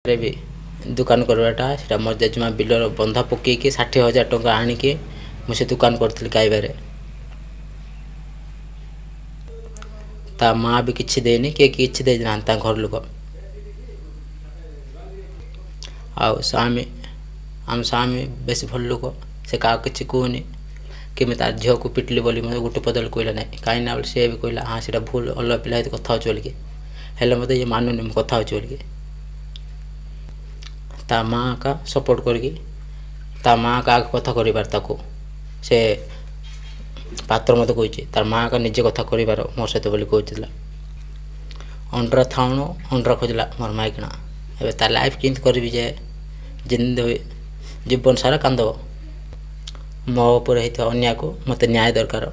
रे भी दुकान करवाटा सेटा मोर जेजमा बिलर बंधा पकईकि 60,000 टंका आनिकी मुझे दुकान करथिल गाइबारे ता माँ भी किछि देनी के किछि दे ना घर लोक आउ स्वामी आम स्वामी बेस भल लोक से क्या किसी कहनी कि मैं तार झील को पिटली बोली मतलब गोटे पदल कहला ना कहीं ना सी भी कहला हाँ से भूल अलग पिला कथा हो बोलिकी हेल्ले मत ये मानुनी मुझे कथा हो बोलिकी ता माँ का सपोर्ट करके ता माँ का आगे कथा कर से पात्र मत कही तार माँ का निजे कथा कर मोर सहित बोली कहला अंडरा थाउण अंडरा खोजला मोर माइकना एवं तार लाइफ केमती करी जे जिंदगी जीवन सारा कांदब मो उपर होता अन्याय को मत न्याय दरकार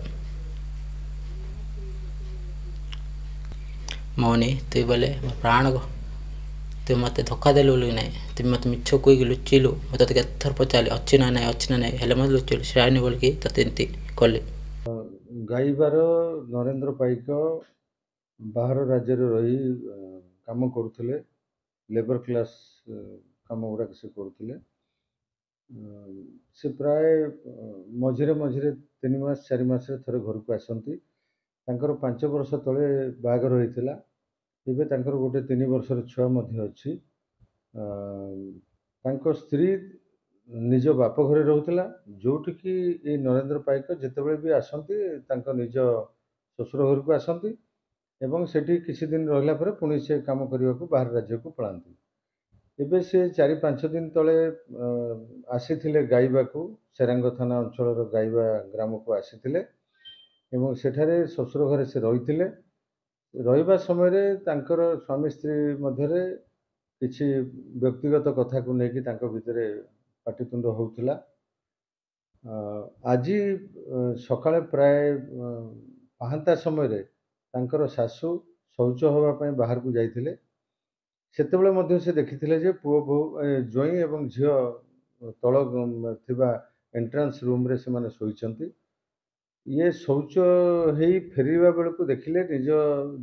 मौनी तु बोले प्राण तु मत धोखा देलु बोल ना तुम मत मिछ कहीकि लुचिलु मत केथर पचारि अच्छी ना ना हेल्ले मत लुचिलु सेनी बोलिकी तोते एमती कले गाइबार नरेंद्र पाइक बाहर राज्य रही काम करुले लेबर क्लास काम गुड़ाक से करुले से प्राय मझिरे मझिरे 3 मास 4 मास थे घर को आसती 5 वर्ष तले बागर होता एवं गोटे 3 वर्षर छुआ अच्छी स्त्री निज बाप घरे रोला जोटिकी ये नरेंद्र पाइक जितेबाला भी आसती निज ससुर घर को आसती एवं सेठी किसी दिन रहा पुणी से कम करने को बाहर राज्य को पलांती एबे से 4-5 दिन तले आसी गाइबा को सेरांग थाना अंचल गाइबा ग्राम को आसी एवं सेठारे ससुर घरे से रही रहा समय स्वामी स्त्री मध्य किसी व्यक्तिगत कथा को लेकिन भितर पाटितुंड होता आज सकाଳେ प्राय पाहांता समय शाशु शौच होगापी बाहर को जाइए सेतेबेले से देखी जे पुओ बो जोई एवं झील तल थिबा एंट्रांस रूम रे से माने सोईचंती ये शौच हो फेरवा बेल को देखिले निज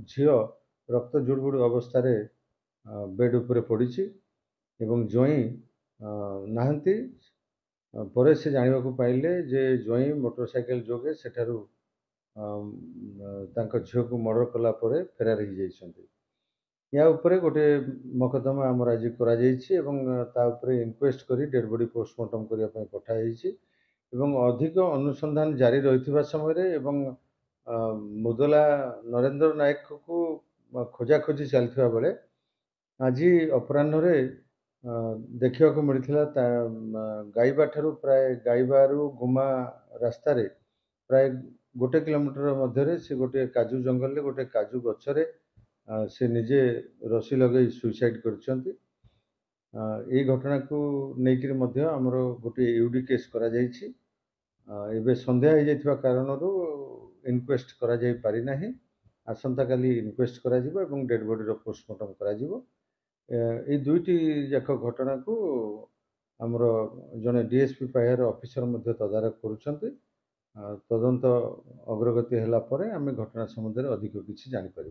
झील रक्त जुड़बुड़ अवस्था बेड उपरे पड़ी एवं जोई नाहंती परे से जानिबा को पाइले जे जोई मोटरसाइकेल जोगे सेठारु झील को मर्डर कला परे फेरार हो जाइछंती या उपरे गोटे मकदमा आम आज कर इनक्वेस्ट करी डेड बॉडी पोस्टमार्टम करने पठाई एवं अधिक अनुसंधान जारी रही समय मुदला नरेंद्र नायक को खोजाखोजी चलता बेले आज अपराह्न देखा मिलता गाइबा ठारू प्राय गाइबारू गुमा रास्तार प्राय 1 किलोमीटर मध्य से गोटे काजू जंगल गोटे काजू गचरे से निजे रसी लगे सुइसाइड करछंती घटना को लेकिन आमर गोटे यूडी केस करा जाइछि एबे संध्या हो जाइथिबा कारणरू इनक्वेस्ट करा जाई पारि नाही आसंता काली इनक्वेस्ट करा जिवो एवं डेड बॉडी रो पोस्टमार्टम करा जिवो ए दुईटी जाक घटना को आमर जने डीएसपी पायर ऑफिसर मध्य तदारख करुछंती तदंत अग्रगति होला परे आमे घटना संबंध रे अधिक किछि जानि पारि।